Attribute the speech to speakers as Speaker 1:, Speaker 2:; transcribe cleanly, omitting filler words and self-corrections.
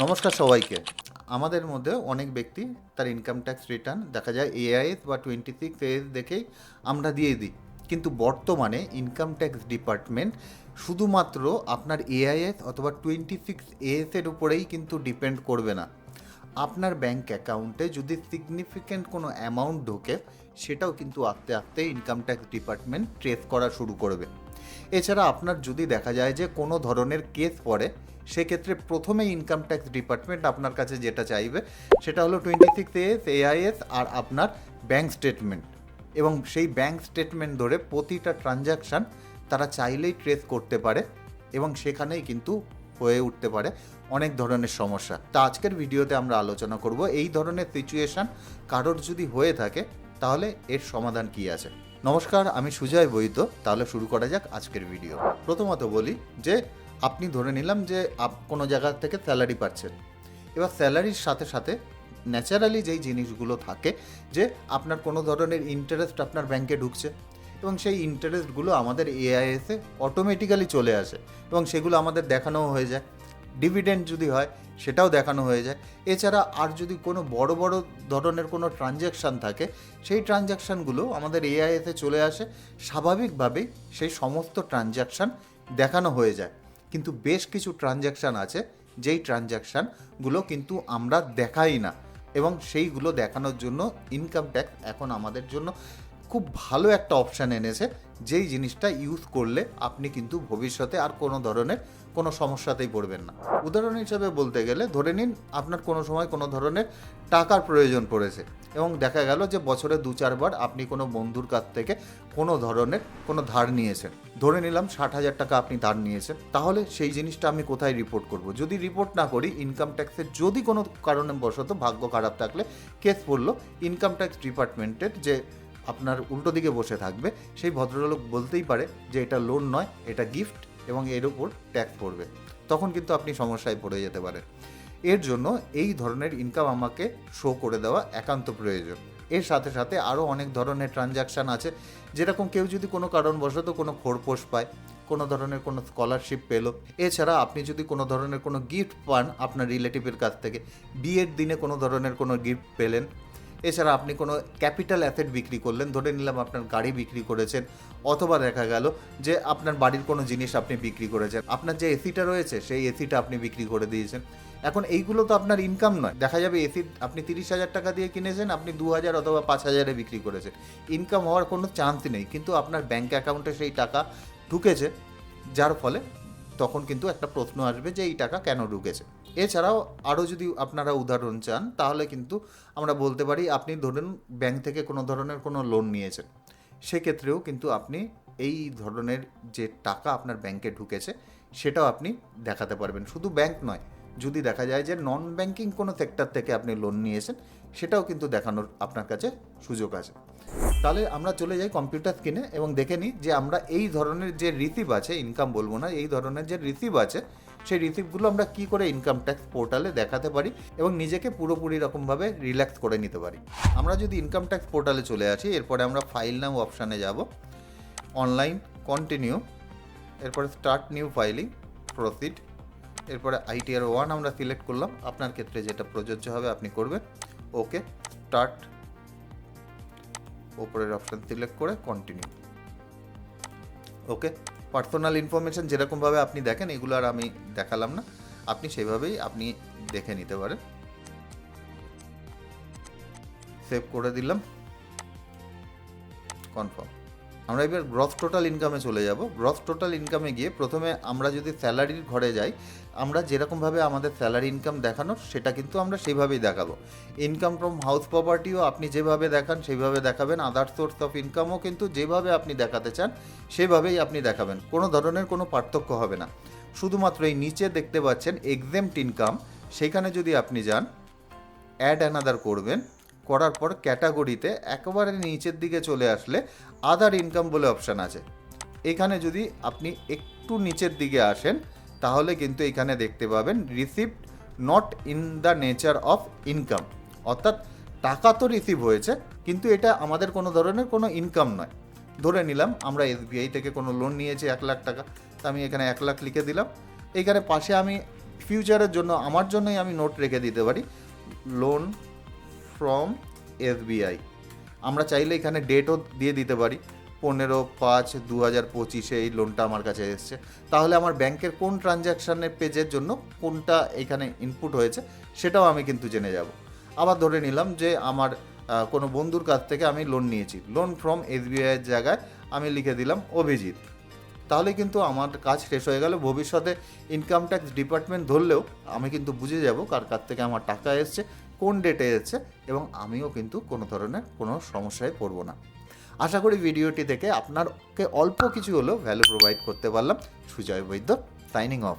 Speaker 1: নমস্কার সবাইকে। আমাদের মধ্যে অনেক ব্যক্তি তার ইনকাম ট্যাক্স রিটার্ন দেখা যায় এআইএস বা 26 দেখেই আমরা দিয়ে দিই, কিন্তু বর্তমানে ইনকাম ট্যাক্স ডিপার্টমেন্ট শুধুমাত্র আপনার এআইএস অথবা 26 এর উপরেই কিন্তু ডিপেন্ড করবে না। আপনার ব্যাংক অ্যাকাউন্টে যদি সিগনিফিক্যান্ট কোনো অ্যামাউন্ট ঢোকে, সেটাও কিন্তু আস্তে আস্তে ইনকাম ট্যাক্স ডিপার্টমেন্ট ট্রেস করা শুরু করবে। এছাড়া আপনার যদি দেখা যায় যে কোনো ধরনের কেস পড়ে, সেক্ষেত্রে প্রথমে ইনকাম ট্যাক্স ডিপার্টমেন্ট আপনার কাছে যেটা চাইবে সেটা হলো 26 এআইএস আর আপনার ব্যাংক স্টেটমেন্ট, এবং সেই ব্যাংক স্টেটমেন্ট ধরে প্রতিটা ট্রানজ্যাকশান তারা চাইলেই ট্রেস করতে পারে, এবং সেখানেই কিন্তু হয়ে উঠতে পারে অনেক ধরনের সমস্যা। তা আজকের ভিডিওতে আমরা আলোচনা করব এই ধরনের সিচুয়েশান কারোর যদি হয়ে থাকে তাহলে এর সমাধান কী আছে। নমস্কার, আমি সুজয় বৈদ্য। তাহলে শুরু করা যাক আজকের ভিডিও। প্রথমত বলি যে আপনি ধরে নিলাম যে কোনো জায়গা থেকে স্যালারি পাচ্ছেন। এবার স্যালারির সাথে সাথে ন্যাচারালি যেই জিনিসগুলো থাকে যে আপনার কোনো ধরনের ইন্টারেস্ট আপনার ব্যাংকে ঢুকছে, এবং সেই ইন্টারেস্টগুলো আমাদের এআইএসে অটোমেটিক্যালি চলে আসে, এবং সেগুলো আমাদের দেখানোও হয়ে যায়। ডিভিডেন্ড যদি হয় সেটাও দেখানো হয়ে যায়। এছাড়া আর যদি কোনো বড় বড় ধরনের কোনো ট্রানজ্যাকশান থাকে, সেই ট্রানজ্যাকশানগুলো আমাদের এআইএসে চলে আসে। স্বাভাবিকভাবেই সেই সমস্ত ট্রানজ্যাকশান দেখানো হয়ে যায়, কিন্তু বেশ কিছু ট্রানজ্যাকশান আছে যেই ট্রানজ্যাকশানগুলো কিন্তু আমরা দেখাই না, এবং সেইগুলো দেখানোর জন্য ইনকাম ট্যাক্স এখন আমাদের জন্য খুব ভালো একটা অপশান এনেছে, যেই জিনিসটা ইউজ করলে আপনি কিন্তু ভবিষ্যতে আর কোনো ধরনের কোনো সমস্যাতেই পড়বেন না। উদাহরণ হিসাবে বলতে গেলে ধরে নিন আপনার কোনো সময় কোনো ধরনের টাকার প্রয়োজন পড়েছে, এবং দেখা গেল যে বছরে 2-4 বার আপনি কোনো বন্ধুর কাছ থেকে কোনো ধরনের কোনো ধার নিয়েছেন। ধরে নিলাম 60,000 টাকা আপনি ধার নিয়েছেন। তাহলে সেই জিনিসটা আমি কোথায় রিপোর্ট করব? যদি রিপোর্ট না করি, ইনকাম ট্যাক্সের যদি কোনো কারণে বশত ভাগ্য খারাপ থাকলে কেস পড়লো, ইনকাম ট্যাক্স ডিপার্টমেন্টের যে আপনার উল্টো দিকে বসে থাকবে সেই ভদ্রলোক বলতেই পারে যে এটা লোন নয়, এটা গিফট, এবং এর উপর ট্যাক্স পড়বে। তখন কিন্তু আপনি সমস্যায় পড়ে যেতে পারেন। এর জন্য এই ধরনের ইনকাম আমাকে শো করে দেওয়া একান্ত প্রয়োজন। এর সাথে সাথে আরও অনেক ধরনের ট্রানজ্যাকশান আছে, যেরকম কেউ যদি কোনো কারণবশত কোনো খোরপোশ পায়, কোনো ধরনের কোনো স্কলারশিপ পেলো, এছাড়া আপনি যদি কোনো ধরনের কোনো গিফট পান আপনার রিলেটিভের কাছ থেকে, বিয়ের দিনে কোনো ধরনের কোনো গিফট পেলেন, এছাড়া আপনি কোনো ক্যাপিটাল অ্যাসেট বিক্রি করলেন, ধরে নিলাম আপনার গাড়ি বিক্রি করেছেন, অথবা দেখা গেল যে আপনার বাড়ির কোনো জিনিস আপনি বিক্রি করেছেন, আপনার যে এসিটা রয়েছে সেই এসিটা আপনি বিক্রি করে দিয়েছেন। এখন এইগুলো তো আপনার ইনকাম নয়। দেখা যাবে এসি আপনি 30,000 টাকা দিয়ে কিনেছেন, আপনি 2,000 অথবা 5,000-এ বিক্রি করেছেন। ইনকাম হওয়ার কোনো চান্সই নেই, কিন্তু আপনার ব্যাঙ্ক অ্যাকাউন্টে সেই টাকা ঢুকেছে, যার ফলে তখন কিন্তু একটা প্রশ্ন আসবে যে এই টাকা কেন ঢুকেছে। এছাড়াও আরও যদি আপনারা উদাহরণ চান তাহলে কিন্তু আমরা বলতে পারি, আপনি ধরুন ব্যাংক থেকে কোনো ধরনের কোনো লোন নিয়েছেন, সেক্ষেত্রেও কিন্তু আপনি এই ধরনের যে টাকা আপনার ব্যাংকে ঢুকেছে সেটাও আপনি দেখাতে পারবেন। শুধু ব্যাংক নয়, যদি দেখা যায় যে নন ব্যাংকিং কোনো সেক্টর থেকে আপনি লোন নিয়েছেন, সেটাও কিন্তু দেখানোর আপনার কাছে সুযোগ আছে। তাহলে আমরা চলে যাই কম্পিউটার স্ক্রিনে এবং দেখে নিই যে আমরা এই ধরনের যে রিসিভ আছে, ইনকাম বলবো না, এই ধরনের যে রিসিভ আছে সেই রিসিপ্টগুলো আমরা কী করে ইনকাম ট্যাক্স পোর্টালে দেখাতে পারি এবং নিজেকে পুরোপুরি রকমভাবে রিল্যাক্স করে নিতে পারি। আমরা যদি ইনকাম ট্যাক্স পোর্টালে চলে আসি, এরপরে আমরা ফাইল নাও অপশানে যাব, অনলাইন, কন্টিনিউ, এরপরে স্টার্ট নিউ ফাইলিং, প্রসিড, এরপরে ITR 1 আমরা সিলেক্ট করলাম। আপনার ক্ষেত্রে যেটা প্রযোজ্য হবে আপনি করবেন। ওকে, স্টার্ট, ওপরের অপশান সিলেক্ট করে কন্টিনিউ। ওকে, পার্সোনাল ইনফরমেশান যেরকমভাবে আপনি দেখেন, এগুলো আর আমি দেখালাম না, আপনি সেভাবেই আপনি দেখে নিতে পারেন। সেভ করে দিলাম, কনফার্ম। আমরা এবার গ্রস টোটাল ইনকামে চলে যাব। গ্রস টোটাল ইনকামে গিয়ে প্রথমে আমরা যদি স্যালারির ঘরে যাই, আমরা যেরকমভাবে আমাদের স্যালারি ইনকাম দেখানোর সেটা কিন্তু আমরা সেইভাবেই দেখাবো। ইনকাম ফ্রম হাউস প্রপার্টিও আপনি যেভাবে দেখান সেইভাবে দেখাবেন, আদার সোর্স অফ ইনকামও কিন্তু যেভাবে আপনি দেখাতে চান সেভাবেই আপনি দেখাবেন, কোনো ধরনের কোনো পার্থক্য হবে না। শুধুমাত্র এই নিচে দেখতে পাচ্ছেন এক্সেম্পট ইনকাম, সেইখানে যদি আপনি যান, অ্যাড অ্যানাদার করবেন, করার পর ক্যাটাগরিতে একেবারে নিচের দিকে চলে আসলে আদার ইনকাম বলে অপশান আছে। এখানে যদি আপনি একটু নিচের দিকে আসেন তাহলে কিন্তু এখানে দেখতে পাবেন received not in the nature of income, অর্থাৎ টাকা তো রিসিভ হয়েছে কিন্তু এটা আমাদের কোনো ধরনের কোনো ইনকাম নয়। ধরে নিলাম আমরা SBI থেকে কোনো লোন নিয়েছি 1 লাখ টাকা, তো আমি এখানে 1 লাখ লিখে দিলাম। এইখানে পাশে আমি ফিউচারের জন্য আমার জন্যই আমি নোট রেখে দিতে পারি লোন ফ্রম এসবিআই। আমরা চাইলে এখানে ডেটও দিয়ে দিতে পারি 15/5/2025 এই লোনটা আমার কাছে এসছে। তাহলে আমার ব্যাংকের কোন ট্রানজ্যাকশানের পেজের জন্য কোনটা এখানে ইনপুট হয়েছে সেটাও আমি কিন্তু জেনে যাব। আবার ধরে নিলাম যে আমার কোনো বন্ধুর কাছ থেকে আমি লোন নিয়েছি, লোন ফ্রম এসবিআইয়ের জায়গায় আমি লিখে দিলাম অভিজিৎ। তাহলে কিন্তু আমার কাজ শেষ হয়ে গেল। ভবিষ্যতে ইনকাম ট্যাক্স ডিপার্টমেন্ট ধরলেও আমি কিন্তু বুঝে যাব কার কাছ থেকে আমার টাকা এসছে, কোন ডেটে এসছে, এবং আমিও কিন্তু কোনো ধরনের কোনো সমস্যায় পড়ব না। আশা করি ভিডিওটি থেকে আপনাকে অল্প কিছু হলেও ভ্যালু প্রোভাইড করতে পারলাম। সুজয় বৈদ্য, সাইনিং অফ।